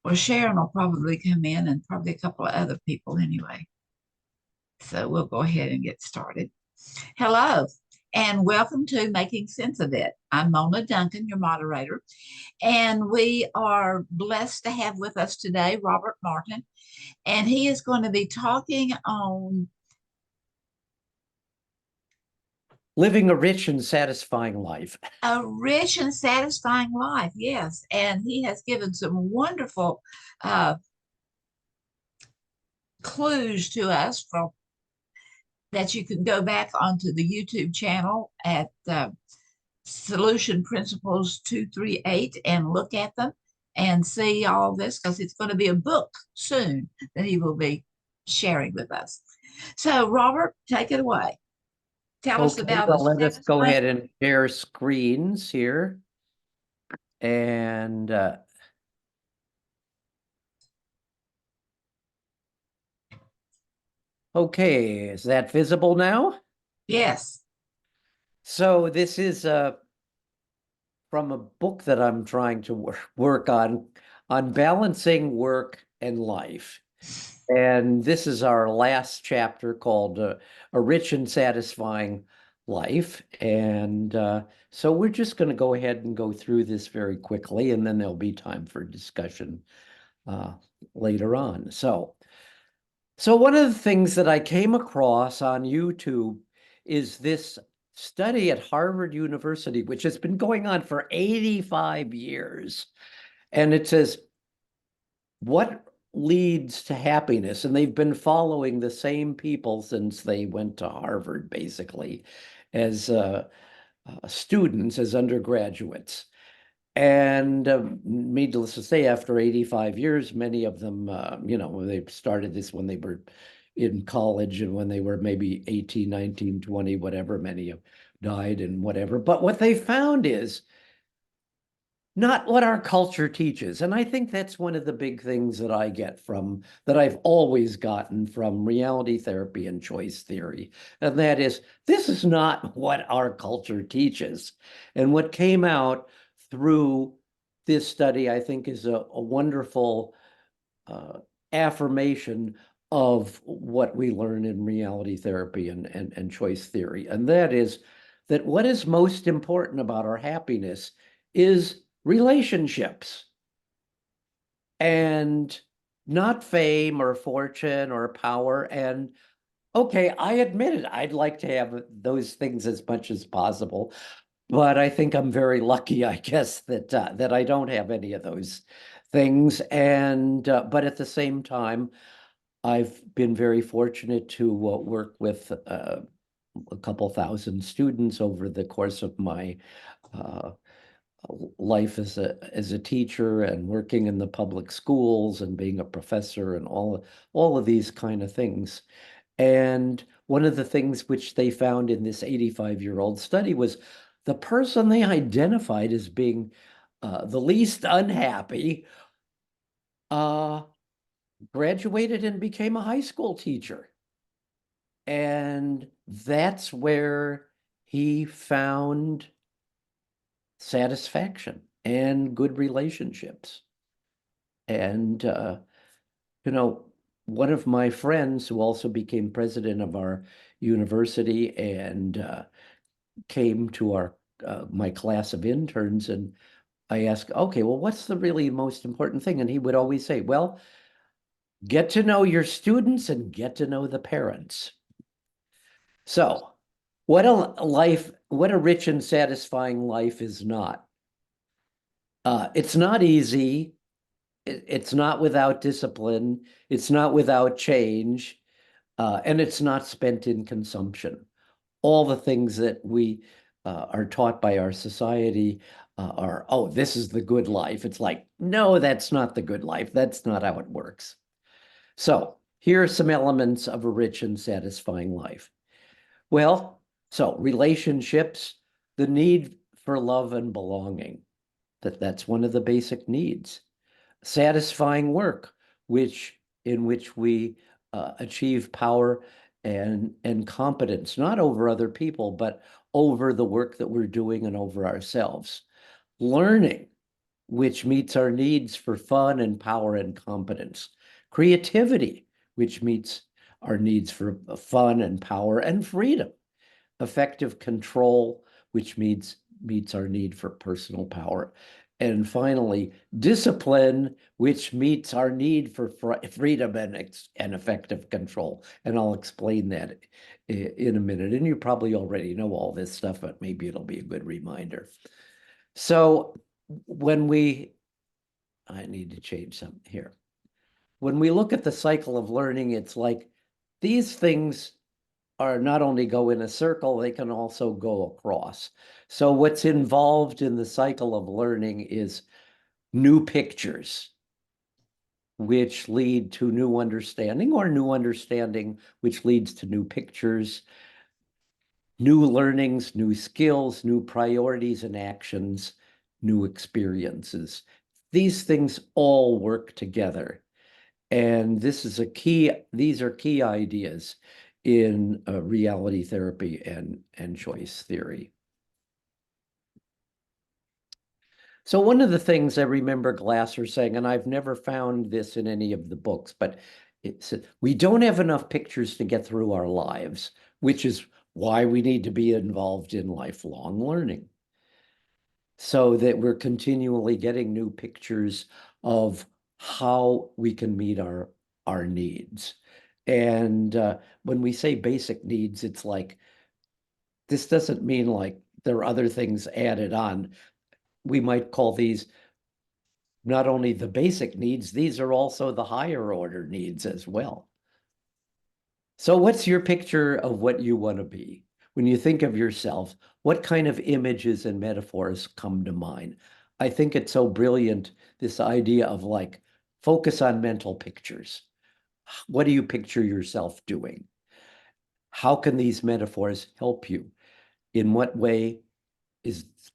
Well, Sharon will probably come in and probably a couple of other people anyway. So we'll go ahead and get started. Hello, and welcome to Making Sense of It. I'm Mona Duncan, your moderator, and we are blessed to have with us today Robert Martin, and he is going to be talking on Living a rich and satisfying life. a rich and satisfying life. Yes, and he has given some wonderful uh, clues to us from that you can go back onto the YouTube channel at Solution Principles 238 and look at them and see all this because it's going to be a book soon that he will be sharing with us. So, Robert, take it away. Tell us Okay, about the well, let us go satisfying. ahead and share screens here. And okay, is that visible now? Yes. So this is from a book that I'm trying to work on balancing work and life. And this is our last chapter called A Rich and Satisfying Life. And so we're just going to go ahead and go through this very quickly, and then there'll be time for discussion uh, later on. So one of the things that I came across on YouTube is this study at Harvard University, which has been going on for 85 years. And it says, what leads to happiness? And they've been following the same people since they went to Harvard, basically, as students, as undergraduates. And needless to say, after 85 years, many of them, they started this when they were in college and when they were maybe 18, 19, 20, whatever, many have died and whatever. But what they found is not what our culture teaches. And I think that's one of the big things that I get from, that I've always gotten from reality therapy and choice theory. And that is, this is not what our culture teaches. And what came out through this study, I think, is a wonderful affirmation of what we learn in reality therapy and choice theory. And that is that what is most important about our happiness is relationships, and not fame or fortune or power. And okay, I admit it, I'd like to have those things as much as possible, but I think I'm very lucky, I guess, that I don't have any of those things. And but at the same time, I've been very fortunate to work with a couple thousand students over the course of my uh, life as a teacher and working in the public schools and being a professor and all of these kind of things. And one of the things which they found in this 85-year-old study was the person they identified as being the least unhappy uh, graduated and became a high school teacher. And that's where he found satisfaction and good relationships. And, one of my friends who also became president of our university and came to my class of interns, and I asked, okay, well, what's the really most important thing? And he would always say, well, get to know your students and get to know the parents. So what a rich and satisfying life is not. It's not easy. It's not without discipline. It's not without change. And it's not spent in consumption. All the things that we are taught by our society are, oh, this is the good life. It's like, no, that's not the good life. That's not how it works. So here are some elements of a rich and satisfying life. Well, so relationships, the need for love and belonging, that's one of the basic needs. Satisfying work, in which we achieve power and competence, not over other people, but over the work that we're doing and over ourselves. Learning, which meets our needs for fun and power and competence. Creativity, which meets our needs for fun and power and freedom. Effective control, which meets our need for personal power. And finally, discipline, which meets our need for freedom and effective control. And I'll explain that in a minute. And you probably already know all this stuff, but maybe it'll be a good reminder. So I need to change something here. When we look at the cycle of learning, it's like these things are not only go in a circle, they can also go across. So what's involved in the cycle of learning is new pictures, which lead to new understanding, or new understanding, which leads to new pictures, new learnings, new skills, new priorities and actions, new experiences. These things all work together. And these are key ideas in reality therapy and choice theory. So one of the things I remember Glasser saying, and I've never found this in any of the books, but it said, we don't have enough pictures to get through our lives, which is why we need to be involved in lifelong learning, so that we're continually getting new pictures of how we can meet our needs. And when we say basic needs, it's like, this doesn't mean like there are other things added on. We might call these not only the basic needs, these are also the higher order needs as well. So what's your picture of what you want to be? When you think of yourself, what kind of images and metaphors come to mind? I think it's so brilliant, this idea of like, focus on mental pictures. What do you picture yourself doing? How can these metaphors help you? In what way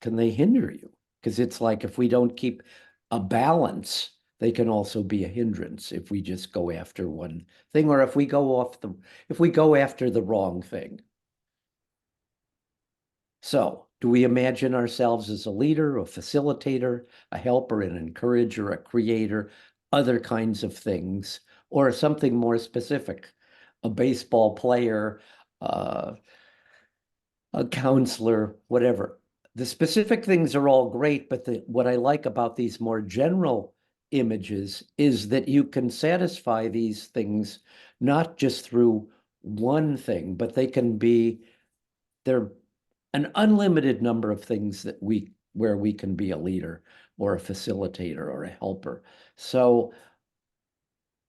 can they hinder you? Because it's like, if we don't keep a balance, they can also be a hindrance if we just go after one thing, or if we go after the wrong thing. So, do we imagine ourselves as a leader, a facilitator, a helper, an encourager, a creator, other kinds of things, or something more specific, a baseball player, a counselor, whatever? The specific things are all great, but what I like about these more general images is that you can satisfy these things not just through one thing, but they're an unlimited number of things where we can be a leader or a facilitator or a helper. So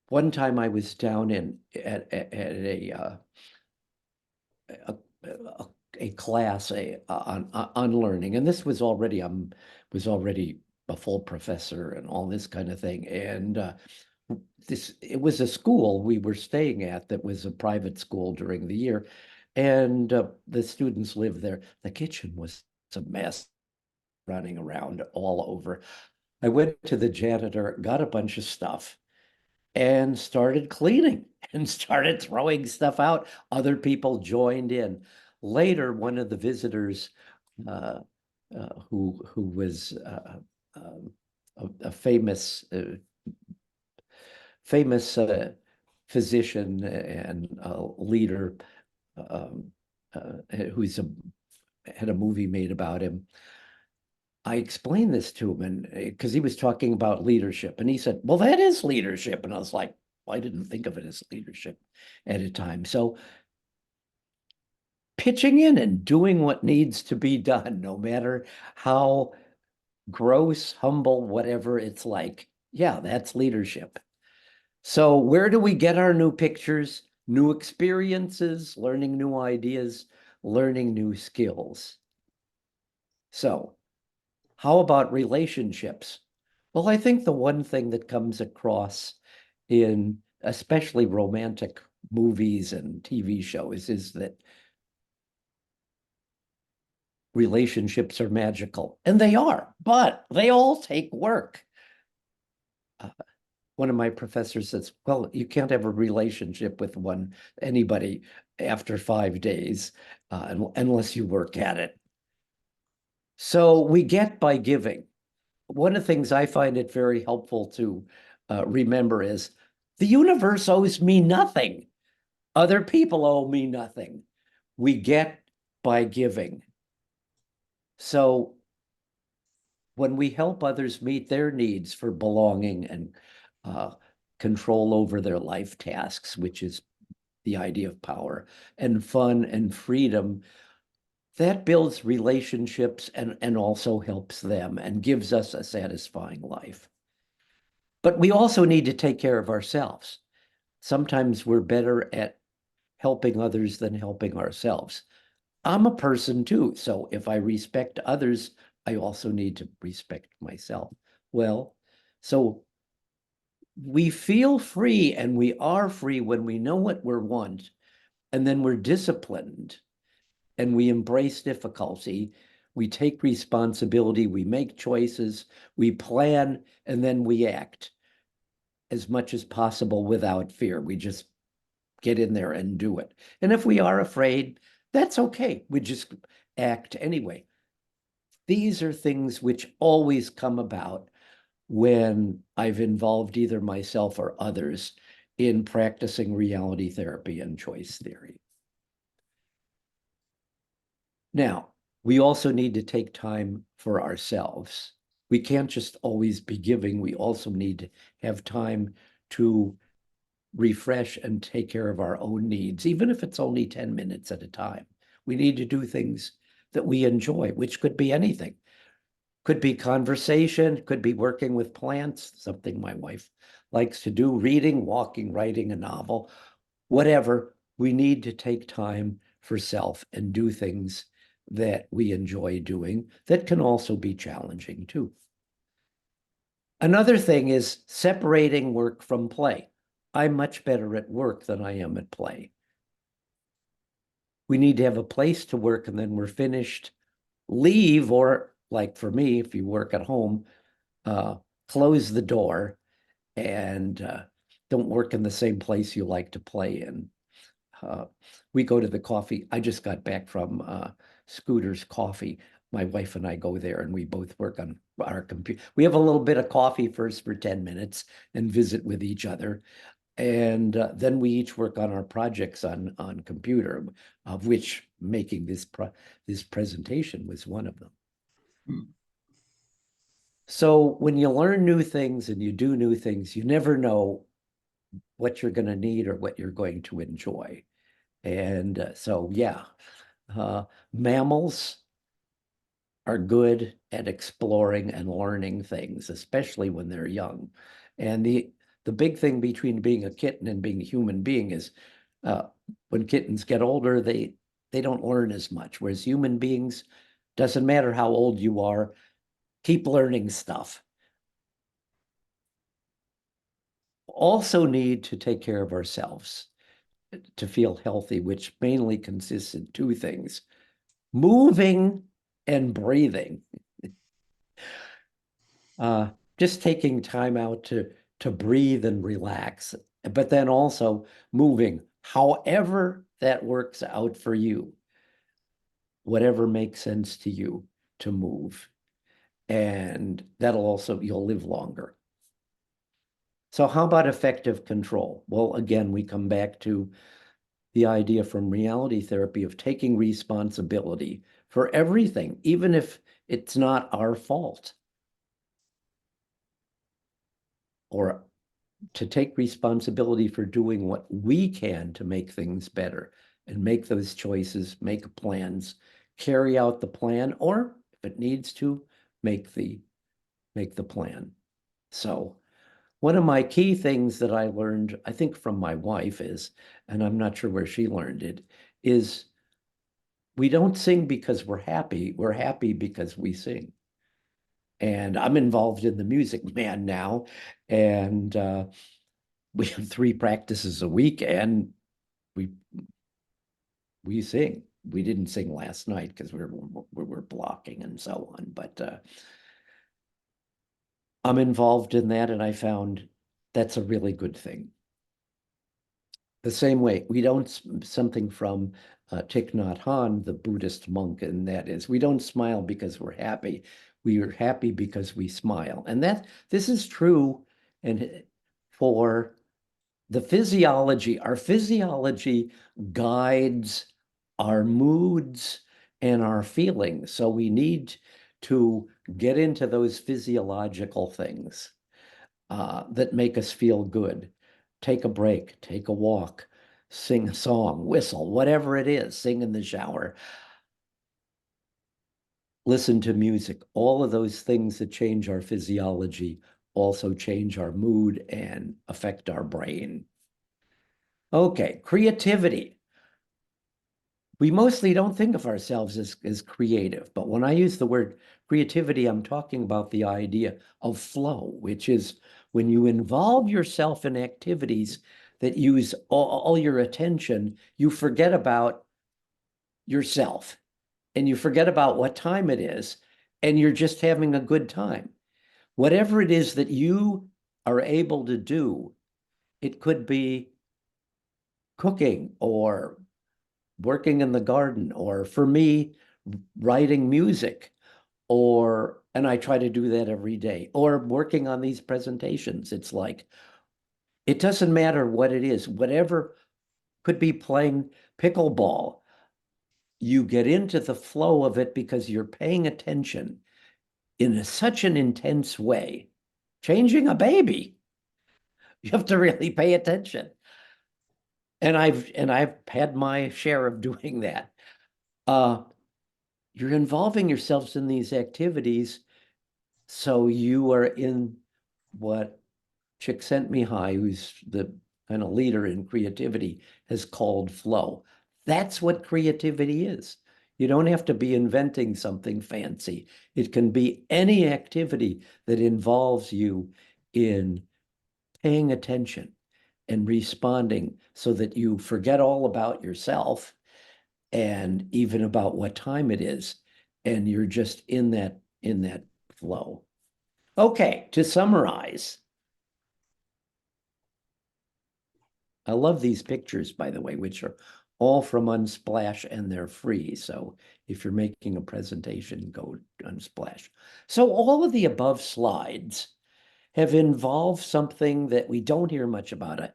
one time I was down at a class on learning, and this was already a full professor and all this kind of thing. And it was a school we were staying at that was a private school during the year, and the students lived there. The kitchen was a mess, running around all over. I went to the janitor, got a bunch of stuff, and started cleaning and started throwing stuff out. Other people joined in. Later, one of the visitors, who was a famous physician and leader, who's had a movie made about him. I explained this to him, and because he was talking about leadership, and he said, well, that is leadership. And I was like, well, I didn't think of it as leadership at a time. So pitching in and doing what needs to be done, no matter how gross, humble, whatever it's like, yeah, that's leadership. So where do we get our new pictures, new experiences, learning new ideas, learning new skills? So how about relationships? Well, I think the one thing that comes across in especially romantic movies and TV shows is that relationships are magical, and they are, but they all take work. One of my professors says, well, you can't have a relationship with anybody after 5 days unless you work at it. So we get by giving. one of the things I find it very helpful to remember is the universe owes me nothing. Other people owe me nothing. We get by giving. So when we help others meet their needs for belonging and control over their life tasks, which is the idea of power, and fun and freedom, that builds relationships and also helps them and gives us a satisfying life. But we also need to take care of ourselves. Sometimes we're better at helping others than helping ourselves. I'm a person too, so if I respect others, I also need to respect myself. Well, so we feel free and we are free when we know what we want, and then we're disciplined and we embrace difficulty. We take responsibility, we make choices, we plan, and then we act as much as possible without fear. We just get in there and do it. And if we are afraid, that's okay. We just act anyway. These are things which always come about when I've involved either myself or others in practicing reality therapy and choice theory. Now, we also need to take time for ourselves. We can't just always be giving. We also need to have time to refresh and take care of our own needs, even if it's only 10 minutes at a time. We need to do things that we enjoy, which could be anything. Could be conversation, could be working with plants, something my wife likes to do, reading, walking, writing a novel, whatever. We need to take time for self and do things that we enjoy doing that can also be challenging too. Another thing is separating work from play. I'm much better at work than I am at play. We need to have a place to work and then we're finished, leave, or like for me, if you work at home, close the door and don't work in the same place you like to play in. We go to the coffee. I just got back from Scooter's Coffee. My wife and I go there and we both work on our computer. We have a little bit of coffee first for 10 minutes and visit with each other. And then we each work on our projects on computer, of which making this presentation was one of them. Hmm. So when you learn new things and you do new things, you never know what you're going to need or what you're going to enjoy. And so, yeah, mammals are good at exploring and learning things, especially when they're young. And the big thing between being a kitten and being a human being is when kittens get older, they don't learn as much, whereas human beings, doesn't matter how old you are, keep learning stuff. Also need to take care of ourselves to feel healthy, which mainly consists in two things: moving and breathing. Just taking time out to breathe and relax, but then also moving, however that works out for you, whatever makes sense to you to move. And that'll also, you'll live longer. So how about effective control? Well, again, we come back to the idea from reality therapy of taking responsibility for everything, even if it's not our fault. Or to take responsibility for doing what we can to make things better and make those choices, make plans, carry out the plan, or if it needs to, make the plan. So one of my key things that I learned, I think from my wife is, and I'm not sure where she learned it, is we don't sing because we're happy because we sing. And I'm involved in the Music Man now, and we have 3 practices a week, and we sing. We didn't sing last night because we were blocking and so on, but I'm involved in that, and I found that's a really good thing. The same way, we don't, something from Thich Nhat Hanh, the Buddhist monk, and that is, we don't smile because we're happy. We are happy because we smile. And this is true and for the physiology. Our physiology guides our moods and our feelings. So we need to get into those physiological things that make us feel good. Take a break, take a walk, sing a song, whistle, whatever it is, sing in the shower, listen to music. All of those things that change our physiology also change our mood and affect our brain. Okay, creativity. We mostly don't think of ourselves as creative, but when I use the word creativity, I'm talking about the idea of flow, which is when you involve yourself in activities that use all your attention, you forget about yourself and you forget about what time it is, and you're just having a good time. Whatever it is that you are able to do, it could be cooking or working in the garden, or for me, writing music, and I try to do that every day, or working on these presentations. It's like, it doesn't matter what it is, whatever, could be playing pickleball. You get into the flow of it because you're paying attention in such an intense way. Changing a baby, you have to really pay attention. And I've had my share of doing that. You're involving yourselves in these activities, so you are in what Csikszentmihalyi, who's the kind of leader in creativity, has called flow. That's what creativity is. You don't have to be inventing something fancy. It can be any activity that involves you in paying attention and responding so that you forget all about yourself and even about what time it is, and you're just in that flow. Okay, to summarize, I love these pictures, by the way, which are all from Unsplash, and they're free. So if you're making a presentation, go to Unsplash. So all of the above slides have involved something that we don't hear much about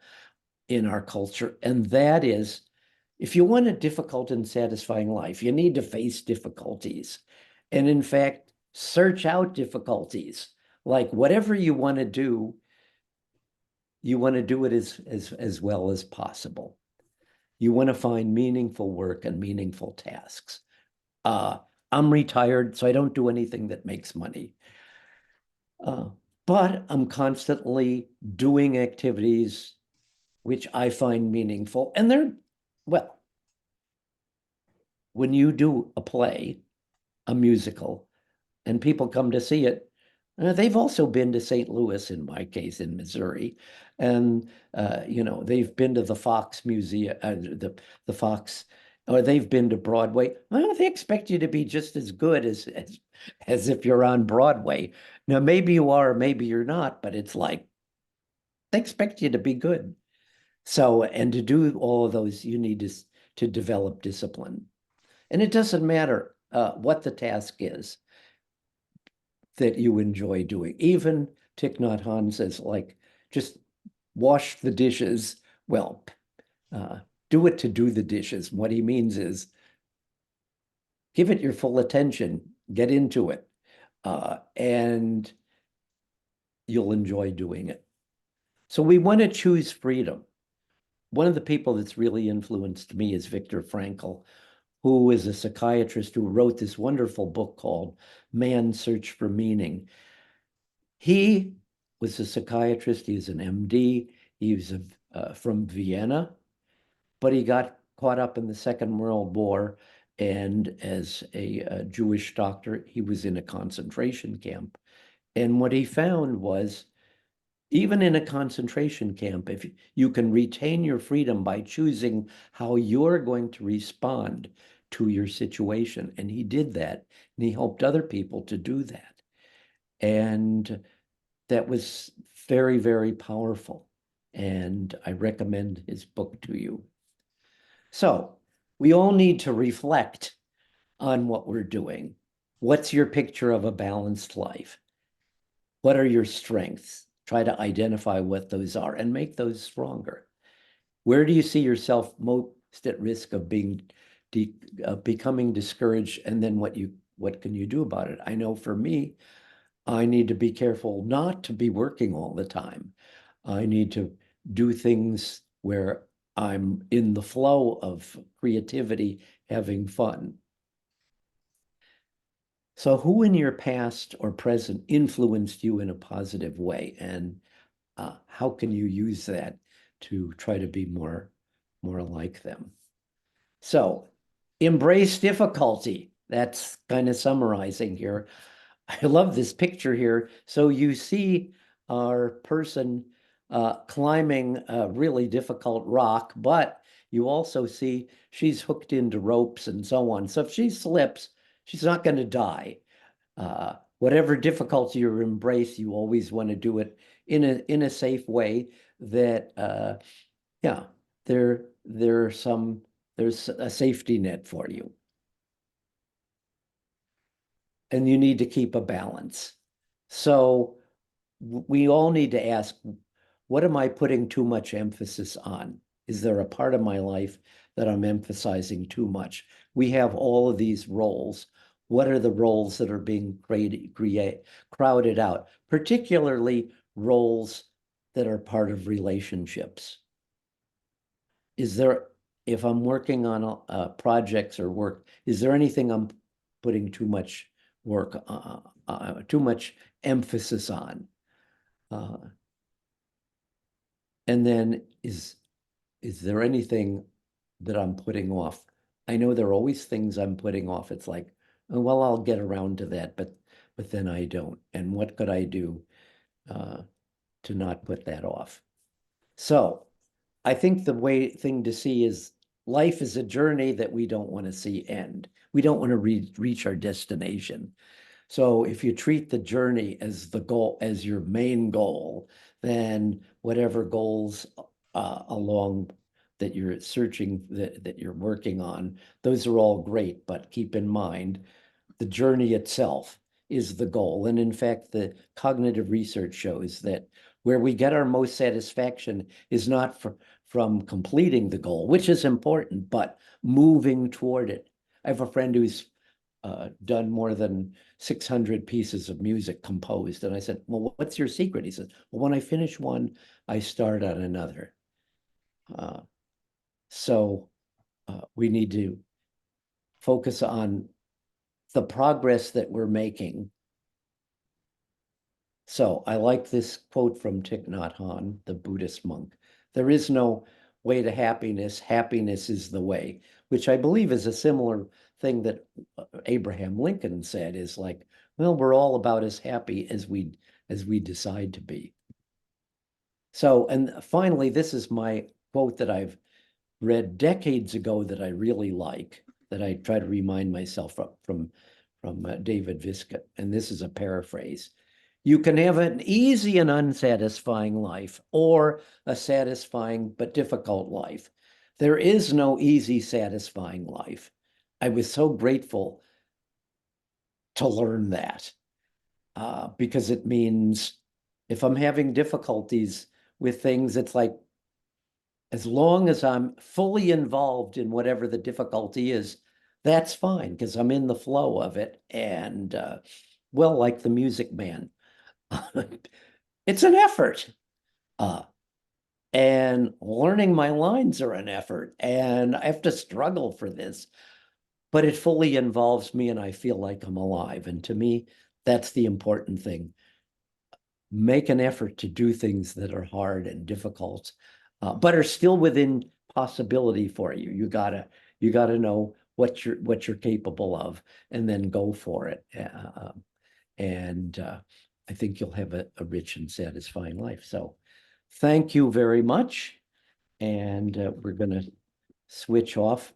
in our culture, and that is, if you want a difficult and satisfying life, you need to face difficulties. And in fact, search out difficulties. Like whatever you want to do, you want to do it as well as possible. You want to find meaningful work and meaningful tasks. I'm retired, so I don't do anything that makes money. But I'm constantly doing activities which I find meaningful. And well, when you do a play, a musical, and people come to see it, they've also been to St. Louis, in my case, in Missouri, and they've been to the Fox Museum, the Fox, or they've been to Broadway. Well, they expect you to be just as good as if you're on Broadway. Now, maybe you are, maybe you're not, but it's like they expect you to be good. So, and to do all of those, you need to develop discipline. And it doesn't matter what the task is that you enjoy doing. Even Thich Nhat Hanh says, like, just wash the dishes. Well, do it to do the dishes. What he means is give it your full attention, get into it, and you'll enjoy doing it. So we want to choose freedom. One of the people that's really influenced me is Viktor Frankl, who is a psychiatrist who wrote this wonderful book called Man's Search for Meaning. He was a psychiatrist. He was an MD. He was from Vienna, but he got caught up in the Second World War. And as a Jewish doctor, he was in a concentration camp. And what he found was, even in a concentration camp, if you can retain your freedom by choosing how you're going to respond to your situation. And he did that, and he helped other people to do that. And that was very, very powerful. And I recommend his book to you. So we all need to reflect on what we're doing. What's your picture of a balanced life? What are your strengths? Try to identify what those are and make those stronger. Where do you see yourself most at risk of becoming discouraged? And then what can you do about it? I know for me, I need to be careful not to be working all the time. I need to do things where I'm in the flow of creativity, having fun. So who in your past or present influenced you in a positive way? And how can you use that to try to be more like them? So embrace difficulty. That's kind of summarizing here. I love this picture here. So you see our person climbing a really difficult rock, but you also see she's hooked into ropes and so on. So if she slips, she's not going to die. Whatever difficulty you embrace, you always want to do it in a safe way that yeah, there's a safety net for you. And you need to keep a balance. So we all need to ask, what am I putting too much emphasis on? Is there a part of my life that I'm emphasizing too much? We have all of these roles. What are the roles that are being crowded out, particularly roles that are part of relationships? Is there, if I'm working on projects or work, is there anything I'm putting too much work, too much emphasis on? And then is there anything that I'm putting off? I know there are always things I'm putting off. It's like, oh, well, I'll get around to that, but then I don't. And what could I do to not put that off? So I think the thing to see is life is a journey that we don't want to see end. We don't want to reach our destination. So if you treat the journey as the goal, as your main goal, then whatever goals along that you're searching, that you're working on, those are all great, but keep in mind, the journey itself is the goal. And in fact, the cognitive research shows that where we get our most satisfaction is not from completing the goal, which is important, but moving toward it. I have a friend who's done more than 600 pieces of music composed. And I said, well, what's your secret? He said, well, when I finish one, I start on another. So we need to focus on the progress that we're making. So I like this quote from Thich Nhat Hanh, the Buddhist monk. There is no way to happiness. Happiness is the way, which I believe is a similar thing that Abraham Lincoln said, is like, well, we're all about as happy as we decide to be. So, and finally, this is my quote that I've read decades ago that I really like, that I try to remind myself from David Viscott, and this is a paraphrase. You can have an easy and unsatisfying life, or a satisfying but difficult life. There is no easy, satisfying life. I was so grateful to learn that because it means if I'm having difficulties with things, it's like, as long as I'm fully involved in whatever the difficulty is, that's fine because I'm in the flow of it. And well, like the Music Man, it's an effort. And learning my lines are an effort, and I have to struggle for this, but it fully involves me and I feel like I'm alive. And to me, that's the important thing. Make an effort to do things that are hard and difficult, but are still within possibility for you. You gotta know what you're capable of, and then go for it. And I think you'll have a rich and satisfying life. So thank you very much. And we're going to switch off.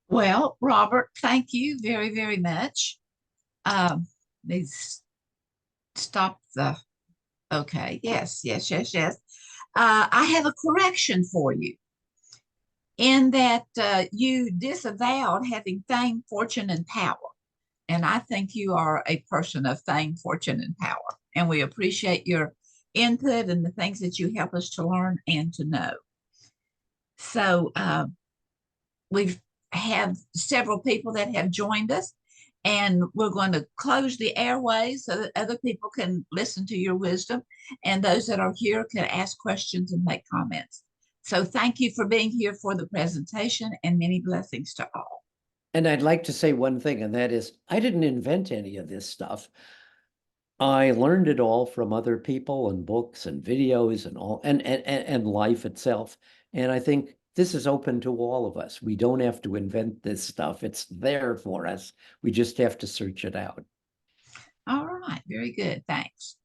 Well, Robert, thank you very, very much. Let's stop the, okay, yes, yes, yes, yes. I have a correction for you in that you disavowed having fame, fortune, and power. And I think you are a person of fame, fortune, and power. And we appreciate your input and the things that you help us to learn and to know. So we've have several people that have joined us, and we're going to close the airways so that other people can listen to your wisdom, and those that are here can ask questions and make comments. So thank you for being here for the presentation, and many blessings to all. And I'd like to say one thing, and that is, I didn't invent any of this stuff. I learned it all from other people and books and videos and all, and life itself. And I think this is open to all of us. We don't have to invent this stuff. It's there for us. We just have to search it out. All right, very good. Thanks.